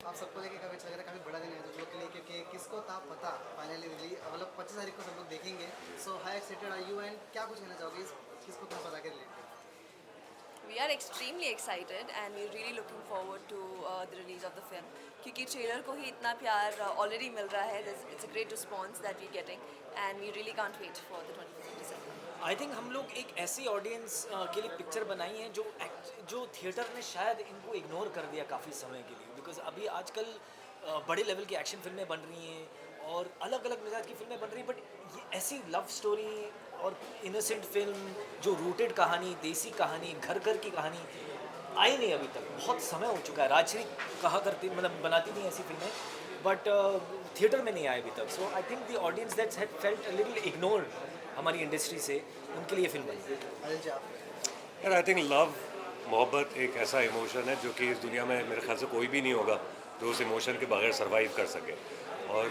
आप सबको लेके काफ़ी अच्छा लग रहा है, काफ़ी बड़ा दिन है तो लोग के लिए, क्योंकि किसको था पता फाइनली रिलीज मतलब 25 तारीख को सब लोग देखेंगे। So high excited are you and क्या कुछ कहना चाहोगे इस किसको था पता के related? We are extremely excited and we're really looking forward to the release of the film क्योंकि ट्रेलर को ही इतना प्यार already मिल रहा है. It's a great response that we're getting and we really can't wait for the 25th of December. I think हम लोग एक ऐसी ऑडियंस के लिए पिक्चर बनाई है जो थिएटर ने शायद इनको इग्नोर कर दिया काफ़ी समय के लिए, बिकॉज अभी आजकल बड़े लेवल की एक्शन फिल्में बन रही हैं और अलग अलग मिजाज की फिल्में बन रही हैं, बट ये ऐसी लव स्टोरी और इनोसेंट फिल्म जो रूटेड कहानी, देसी कहानी, घर घर की कहानी आई नहीं अभी तक. बहुत समय हो चुका है. राजश्री कहा करती मतलब बनाती थी ऐसी फिल्में, बट थिएटर में नहीं आए अभी तक. So I think the audience that's had felt a little ignored हमारी इंडस्ट्री से, उनके लिए फिल्म बनी. अनिल जी आप? यार आई थिंक लव, मोहब्बत एक ऐसा इमोशन है जो कि इस दुनिया में मेरे ख्याल से कोई भी नहीं होगा जो उस इमोशन के बगैर सर्वाइव कर सके. और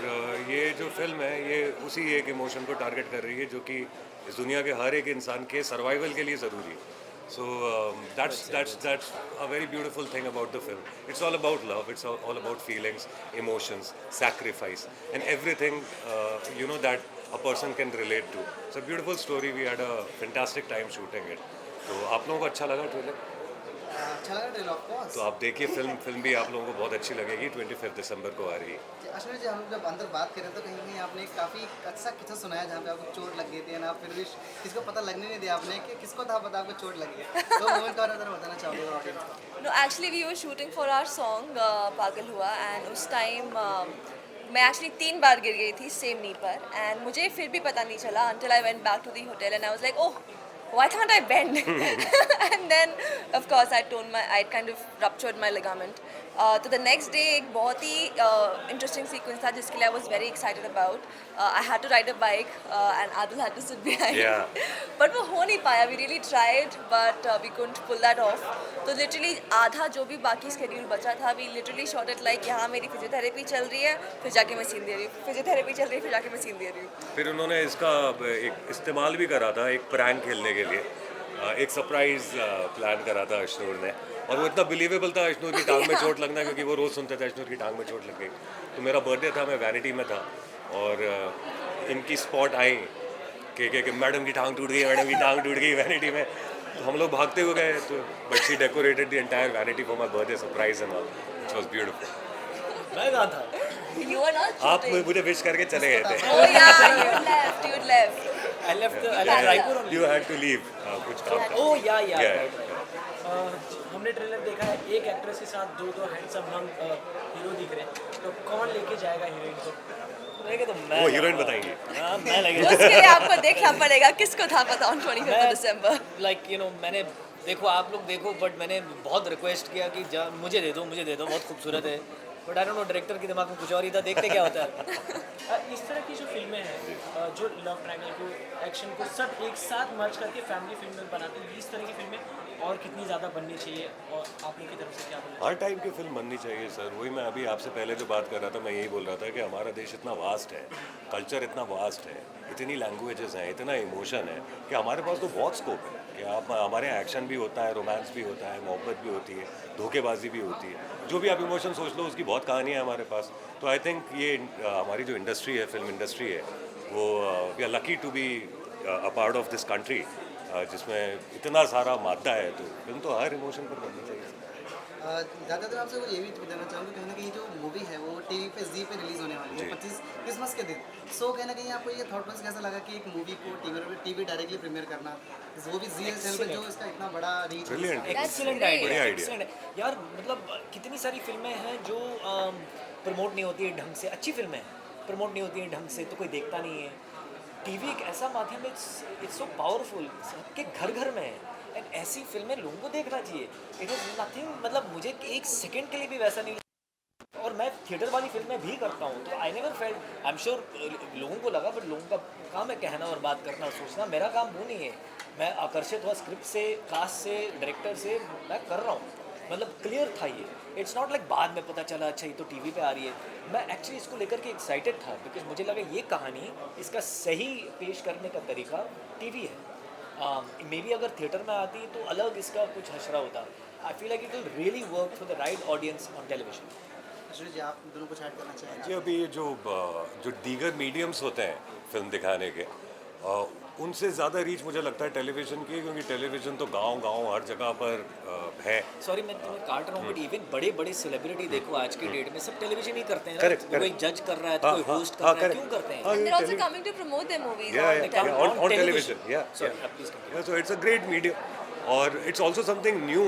ये जो फिल्म है ये उसी एक इमोशन को टारगेट कर रही है जो कि इस दुनिया के हर एक इंसान के सर्वाइवल के लिए ज़रूरी है. So that's a very beautiful thing about the film. It's all about love. It's all about feelings, emotions, sacrifice, and everything that a person can relate to. It's a beautiful story. We had a fantastic time shooting it. तो आप लोगों को अच्छा लगा trailer? अच्छा लगा trailer of course. तो आप देखिए फिल्म भी आप लोगों को बहुत अच्छी लगेगी. 25 दिसंबर को आ रही है. अश्विनी जी, हम लोग जब अंदर बात करें तो कहीं कहीं आपने काफ़ी अच्छा किस्सा सुनाया जहाँ पे आपको चोट लग गई थी ना, फिर भी किसको पता लगने नहीं दिया आपने कि किसको था पता आपको चोट लगी है, तो मोमेंट और अंदर बताना चाहोगे ऑडियंस को? No, actually we were shooting for our song पागल हुआ and उस टाइम मैं एक्चुअली 3 बार गिर गई थी सेम नी पर एंड मुझे फिर भी पता नहीं चला until I went back to the hotel and I was like, oh, why can't I bend? And then of course I kind of ruptured my ligament. तो the next day एक बहुत ही interesting sequence था जिसके लिए I was very excited about. I had to ride a bike and Adil had to sit behind. Yeah. But वो हो नहीं पाया. We really tried but we couldn't pull that off. तो literally आधा जो भी बाकी schedule बचा था we literally shot it like यहाँ मेरी फिजियोथेरेपी चल रही है फिर जाके मैं सीन दे रही हूँ, फिजियोथेरेपी चल रही है फिर जाके मैं सीन दे रही हूँ. फिर उन्होंने इसका एक इस्तेमाल भी करा था एक प्रैंक खेलने के लिए. एक सरप्राइज प्लान करा था अशनूर ने, और वो इतना बिलीवेबल था अशनूर की टांग में चोट लगना, क्योंकि वो रोज़ सुनते थे अशनूर की टांग में चोट लग गई. तो मेरा बर्थडे था, मैं वैनिटी में था और इनकी स्पॉट आई कि मैडम की टांग टूट गई, मैडम की टांग टूट गई वैनिटी में. तो हम लोग भागते हुए गए, तो but she decorated the entire vanity for my birthday surprise and all, which was beautiful. मैं कहा था You were not आप shooting. मुझे विश करके चले गए थे. Oh yeah, you left. You left. I left Raipur only. You had to leave कुछ काम था. ओ या Yeah. हमने ट्रेलर देखा है, एक एक्ट्रेस के साथ दो हैंडसम यंग हीरो दिख रहे हैं, तो कौन लेके जाएगा हीरोइन को? रहेगा तो मैं वो हीरोइन बताएंगे. हाँ मैं लगेगा. उसके लिए आपको देखना पड़ेगा किसको था पता on 25th of December. Like मैंने देखो, आप लोग देखो, बट मैंने बहुत रिक्वेस्ट किया कि मुझे दे दो, बहुत खूबसूरत है, but I don't know director के दिमाग में कुछ और ही था. देखते क्या होता है. इस तरह की जो फिल्में हैं जो लव ट्रायंगल को, एक्शन को सब एक साथ मर्ज करके फैमिली फिल्म बनाती हैं, इस तरह की फिल्में और कितनी ज़्यादा बननी चाहिए और आप लोग की तरफ से क्या बोलना? हर टाइप की फिल्म बननी चाहिए सर. वही मैं अभी आपसे पहले जो बात कर रहा था, मैं यही बोल रहा था कि हमारा देश इतना वास्ट है, कल्चर इतना वास्ट है, इतनी लैंग्वेजेस हैं, इतना इमोशन है कि हमारे पास तो बहुत स्कोप है कि आप हमारे यहाँ एक्शन भी होता है, रोमांस भी होता है, मोहब्बत भी होती है, धोखेबाजी भी होती है, जो भी आप इमोशन सोच लो उसकी बहुत कहानी है हमारे पास. तो आई थिंक ये हमारी जो इंडस्ट्री है, फिल्म इंडस्ट्री है, वो we are lucky to be a part of this country जिसमें इतना सारा मादा है. तो फिल्म तो हर इमोशन पर बननी चाहिए. ज़्यादातर आपसे वो ये भी बताना चाहूँगी, कहीं ना कहीं जो मूवी है वो टीवी पे जी पे रिलीज़ होने वाली है जी. 25 क्रिसमस के दिन. सो कहीं ना कहीं आपको ये थॉट प्रोसेस कैसा लगा कि एक मूवी को टीवी डायरेक्टली प्रीमियर करना, वो भी जी चैनल पे, जो इसका इतना बड़ा reach. Brilliant. Excellent great. Idea. बढ़िया idea. एक्सीलेंट यार. मतलब कितनी सारी फिल्में हैं जो प्रमोट नहीं होती है ढंग से. अच्छी फिल्में प्रमोट नहीं होती हैं ढंग से तो कोई देखता नहीं है. टीवी एक ऐसा माध्यम है, इट्स सो पावरफुल, सबके घर घर में है, एंड ऐसी फिल्में लोगों को देखना चाहिए. इट इज़ नथिंग, मतलब मुझे एक सेकंड के लिए भी वैसा नहीं. और मैं थिएटर वाली फिल्में भी करता हूँ, तो I never felt, I am sure लोगों को लगा, बट लोगों का काम है कहना और बात करना और सोचना. मेरा काम वो नहीं है. मैं आकर्षित हुआ स्क्रिप्ट से, कास्ट से, डायरेक्टर से, मैं कर रहा हूँ. मतलब क्लियर था ये. इट्स नॉट लाइक बाद में पता चला अच्छा ये तो टीवी पे आ रही है. मैं एक्चुअली इसको लेकर के एक्साइटेड था बिकॉज मुझे लगा ये कहानी, इसका सही पेश करने का तरीका टीवी है. मे बी अगर थिएटर में आती तो अलग इसका कुछ हशरा होता. I feel like it will really work for the right audience on television. Ashwini ji आप दोनों कुछ ऐड करना चाहेंगे? जी अभी ये जो दीगर मीडियम्स होते हैं फिल्म दिखाने के उनसे ज़्यादा रीच मुझे लगता है टेलीविज़न की, क्योंकि टेलीविज़न तो गांव-गांव हर जगह पर है। सॉरी मैं तुम्हें काट रहा हूँ बट इवन बड़े बड़े सेलिब्रिटी देखो आज की डेट में सब टेलीविजन ही करते हैं ना। Correct, कोई correct. जज कर रहा है तो हाँ, कोई हाँ, होस्ट कर हाँ, रहा है, correct. क्यों करते हैं? हाँ, And ये they're also tele- coming to promote their movies Yeah, on yeah, television. yeah, on television. Yeah, Sorry, yeah. please continue. Yeah, so it's a great medium. और इट्स ऑल्सो समथिंग न्यू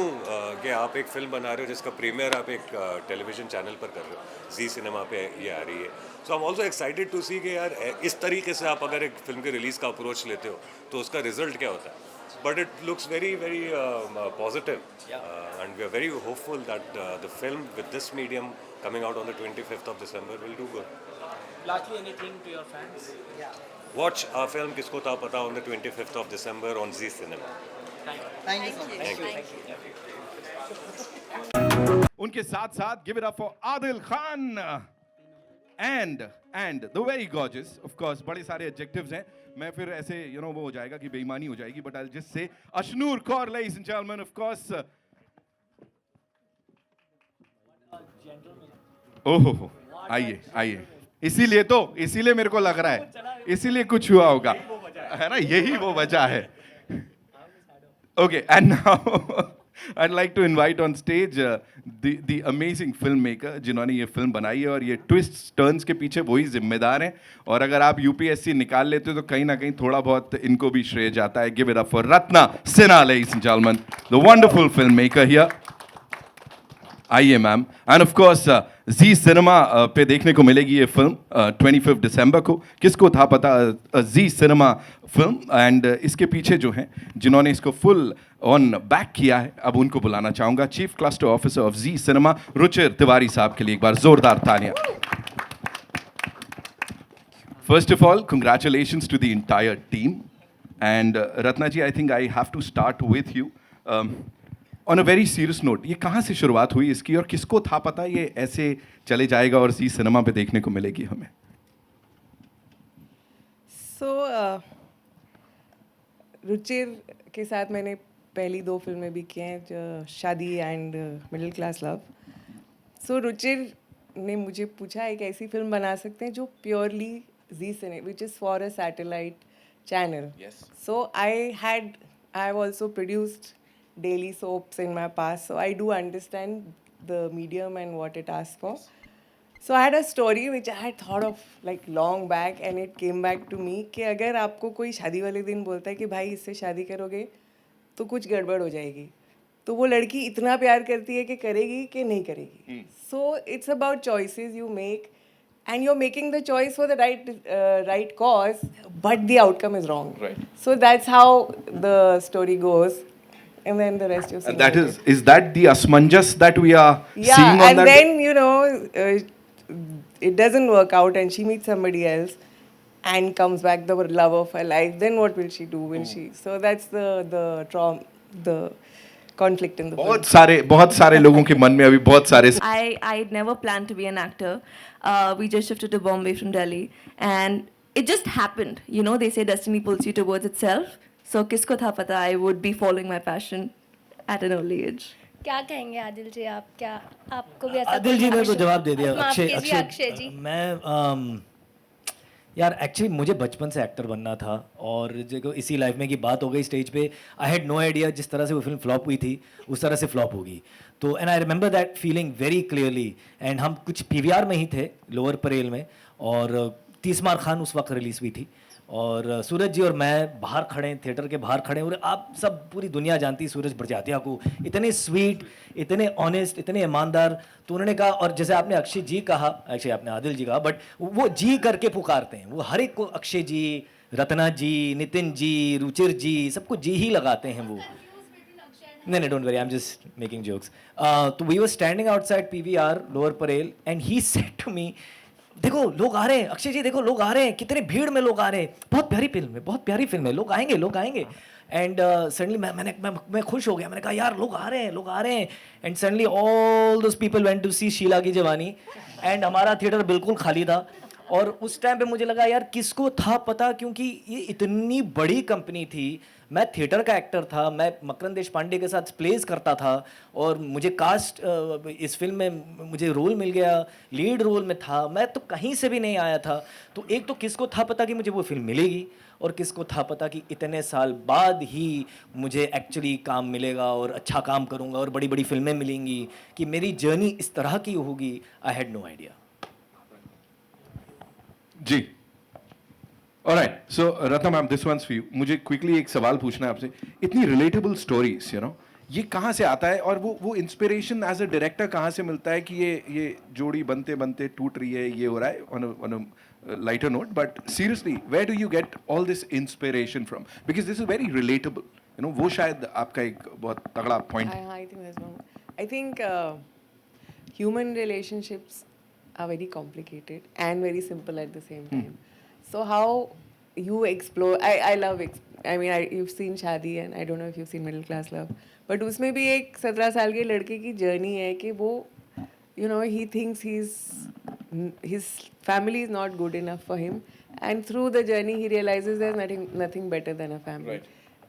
कि आप एक film बना रहे हो जिसका premiere आप एक टेलीविजन चैनल पर कर रहे हो, जी सिनेमा पे ये आ रही है। So I am also excited to see कि यार इस तरीके से आप अगर एक फिल्म के रिलीज़ का अप्रोच लेते हो तो उसका रिजल्ट क्या होता है। But it looks very very positive and we are very hopeful that the film with this medium coming out on the 25th of December will do good. Lastly, anything to your fans? Watch our film किसको था पता on the 25th of December on Zee Cinema. Thank you so much. Thank you. उनके साथ साथ give it up for Adil Khan and the very gorgeous, of course बड़े सारे adjectives हैं, मैं फिर ऐसे वो हो जाएगा कि बेईमानी हो जाएगी, but I'll just say Ashnur Kaur, ladies and gentlemen, of course. ओहो आइए आइए, इसीलिए मेरे को लग रहा है, इसीलिए कुछ हुआ होगा, है ना, यही वो वजह है. Okay, and now I'd like to invite on stage the amazing filmmaker जिन्होंने ये फिल्म बनाई है और ये twists turns के पीछे वही जिम्मेदार हैं, और अगर आप UPSC निकाल लेते हो तो कहीं ना कहीं थोड़ा बहुत इनको भी श्रेय जाता है. Give it up for Ratna Sinha, ladies and gentlemen, the wonderful filmmaker here. आइए ma'am. And of course Zee cinema पे देखने को मिलेगी ये फिल्म 25 दिसंबर को. किसको था पता जी सिनेमा फिल्म, एंड इसके पीछे जो हैं जिन्होंने इसको फुल ऑन बैक किया है, अब उनको बुलाना चाहूँगा. Chief cluster officer of Zee cinema Ruchir Tiwari साहब के लिए एक बार जोरदार तालियां. First of all, congratulations to the entire team. And Ratna ji, I think I have to start with you. On a very serious note, ये कहाँ से शुरुआत हुई इसकी और किसको था पता ये ऐसे चले जाएगा और जी सिनेमा पे देखने को मिलेगी हमें? So, रुचिर के साथ मैंने पहली 2 फिल्में भी की हैं, शादी एंड मिडिल क्लास लव. सो रुचिर ने मुझे पूछा एक ऐसी फिल्म बना सकते हैं जो purely Zee cine, which is for a satellite channel. So I have also produced daily soaps in my past, so I do understand the medium and what it asks for. So I had a story which I had thought of like long back, and it came back to me कि अगर आपको कोई शादी वाले दिन बोलता है कि भाई इससे शादी करोगे तो कुछ गड़बड़ हो जाएगी, तो वो लड़की इतना प्यार करती है कि करेगी कि नहीं करेगी. So it's about choices you make, and you're making the choice for the right cause, but the outcome is wrong. Right. So that's how the story goes. And then the rest you've seen. And that later. is that the asmanjas that we are Yeah, seeing on and that? then it doesn't work out, and she meets somebody else, and comes back the love of her life. Then what will she do? Will she? So that's the trauma, the conflict in the film. बहुत सारे लोगों के मन में अभी बहुत सारे. I never planned to be an actor. We just shifted to Bombay from Delhi, and it just happened. You know, they say destiny pulls you towards itself. So किसको था पता I would be following my passion at an early age. क्या कहेंगे आदिल जी, आप क्या आपको भी ऐसा आदिल जी ने तो जवाब दे दिया. माफ कीजिए अक्षय जी. मैं यार एक्चुअली मुझे बचपन से एक्टर बनना था, और जो इसी लाइफ में की बात हो गई स्टेज पे, आई हैड नो आइडिया जिस तरह से वो फिल्म फ्लॉप हुई थी उस तरह से फ्लॉप होगी. तो and I remember that feeling very clearly. And हम कुछ PVR में ही थे, लोअर परेल में, और 30 मार खान उस वक्त रिलीज हुई थी, और सूरज जी और मैं बाहर खड़े, थिएटर के बाहर खड़े, और आप सब पूरी दुनिया जानती है सूरज बड़जात्या को, इतने स्वीट, इतने ऑनेस्ट, इतने ईमानदार. तो उन्होंने कहा, और जैसे आपने अक्षय जी कहा, एक्चुअली आपने आदिल जी कहा, बट वो जी करके पुकारते हैं, वो हर एक को अक्षय जी, रत्ना जी, नितिन जी, रुचिर जी, सबको जी ही लगाते हैं वो. नहीं, don't worry, I am just making jokes. तो we were standing outside PVR Lower Parel, and he said to me, देखो लोग आ रहे हैं, अक्षय जी देखो लोग आ रहे हैं, कितने भीड़ में लोग आ रहे हैं, बहुत प्यारी फिल्म है, लोग आएंगे. एंड सडनली मैं खुश हो गया, मैंने कहा यार लोग आ रहे हैं. And suddenly all those people went to see Sheila की जवानी, एंड हमारा थिएटर बिल्कुल खाली था, और उस टाइम पे मुझे लगा यार किसको था पता, क्योंकि ये इतनी बड़ी कंपनी थी, मैं थिएटर का एक्टर था, मैं मकरंद देशपांडे के साथ प्लेस करता था और मुझे कास्ट इस फिल्म में मुझे रोल मिल गया, लीड रोल में था, मैं तो कहीं से भी नहीं आया था। तो एक तो किसको था पता कि मुझे वो फिल्म मिलेगी, और किसको था पता कि इतने साल बाद ही मुझे एक्चुअली काम मिलेगा और अच्छा काम करूंगा और बड़ी बड़ी फिल्में मिलेंगी, कि मेरी जर्नी इस तरह की होगी। I had no idea. जी, alright, so Ratna ma'am, this one's for you. मुझे क्विकली एक सवाल पूछना है आपसे। इतनी रिलेटेबल स्टोरीज, यू नो, ये कहाँ से आता है, और वो इंस्पिरेशन एज अ डायरेक्टर कहाँ से मिलता है कि ये जोड़ी बनते बनते टूट रही है, ये हो रहा है, on a lighter note, but seriously where do you get all this inspiration from, because this is very relatable, you know, वो शायद आपका एक बहुत तगड़ा पॉइंट है। I think that's wrong. I think human relationships are very complicated and very simple at the same time. So how you explore, I love, I mean, you've seen Shaadi and I don't know if you've seen Middle Class Love, but उसमें भी एक 17 साल के लड़के की journey है कि वो, you know, he thinks his family is not good enough for him, and through the journey he realizes there's nothing better than a family.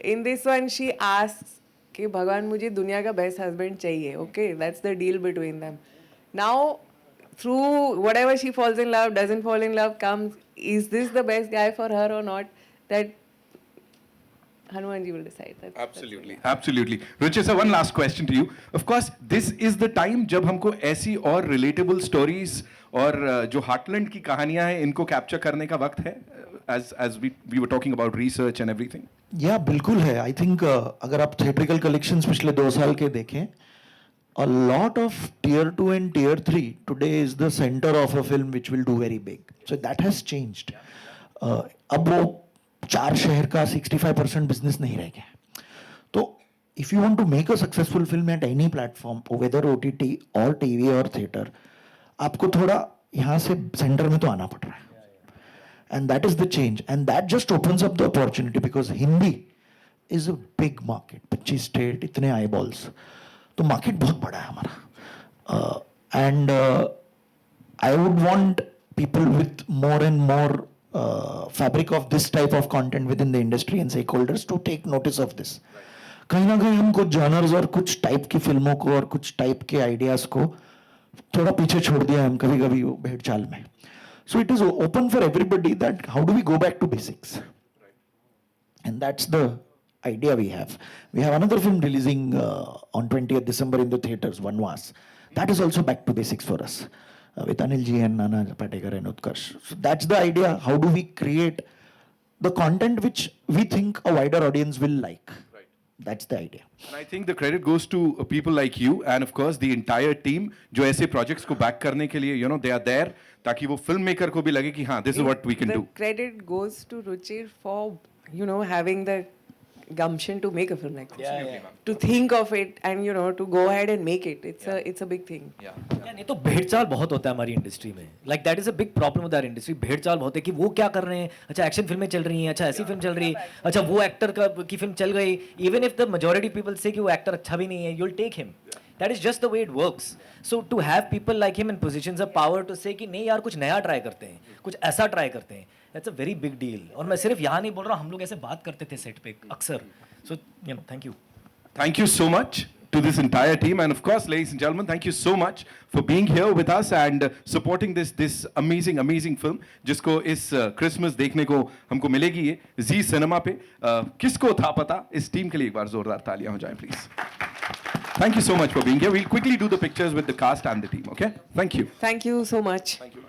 In this one she asks कि भगवान मुझे दुनिया का बेस्ट हस्बैंड चाहिए, okay, that's the deal between them. Now through whatever she falls in love, doesn't fall in love, comes, is this the best guy for her or not, that Hanumanji will decide. Absolutely, absolutely. Ruchir sir, one last question to you. Of course, this is the time जब हमको ऐसी और relatable stories और जो heartland की कहानियां हैं इनको capture करने का वक्त है, as we were talking about research and everything. या बिल्कुल है। आई थिंक अगर आप थिएट्रिकल कलेक्शंस पिछले 2 साल के देखें, a lot of tier 2 and tier 3 today is the center of a film which will do very big. So that has changed. अब वो 4 शहर का 65% बिजनेस नहीं रह गया। तो if you want to make a successful film at any platform, whether OTT और TV और थिएटर, आपको थोड़ा यहाँ से सेंटर में तो आना पड़ रहा है। And that is the change, and that just opens up the opportunity because Hindi is a big market. 25 state, इतने eyeballs, तो मार्केट बहुत बड़ा है हमारा। And I would want people with more and more fabric of this type of content within the industry and stakeholders to take notice of this. कहीं ना कहीं हम कुछ जॉनर्स और कुछ टाइप की फिल्मों को और कुछ टाइप के आइडियाज को थोड़ा पीछे छोड़ दिया हम कभी कभी भेड़ चाल में। So it is open for everybody that how do we go back to basics? And that's the idea we have. We have another film releasing on 20th December in the theaters, Vanvas. That is also back to basics for us, with Anil ji and Nana Patekar and Utkarsh. So that's the idea. How do we create the content which we think a wider audience will like? That's the idea. And I think the credit goes to people like you and of course the entire team जो ऐसे projects को back करने के लिए, you know, they are there ताकि वो filmmaker को भी लगे कि हाँ, this is what we can do. The credit goes to Ruchir for, you know, having the gumption to make a film like this. To think of it and, you know, to go ahead and make it. It's a big thing. नहीं तो भेड़चाल बहुत होता है हमारी industry में। Like that is a big problem with our industry. भेड़चाल बहुत है कि वो क्या कर रहे हैं, अच्छा एक्शन फिल्में चल रही हैं, अच्छा ऐसी फिल्म चल रही है, अच्छा वो एक्टर की फिल्म चल गई, even if the majority people से कि वो एक्टर अच्छा भी नहीं है, you'll take him. That is just the way it works. So to have people like him in positions of power to say कि नहीं यार कुछ नया ट्राई करते हैं, कुछ ऐसा ट्राई करते हैं, that's a very big deal. और मैं सिर्फ यहाँ नहीं बोल रहा, हम लोग ऐसे बात करते थे सेट पे अक्सर। So you know, thank you. Thank you so much to this entire team, and of course, ladies and gentlemen, thank you so much for being here with us and supporting this amazing film जिसको इस Christmas देखने को हमको मिलेगी ये Zee Cinema पे। किसको था पता, इस टीम के लिए एक बार जोरदार तालियां हो जाएं please. Thank you so much for being here. We'll quickly do the pictures with the cast and the team, okay? Thank you. Thank you so much. Thank you.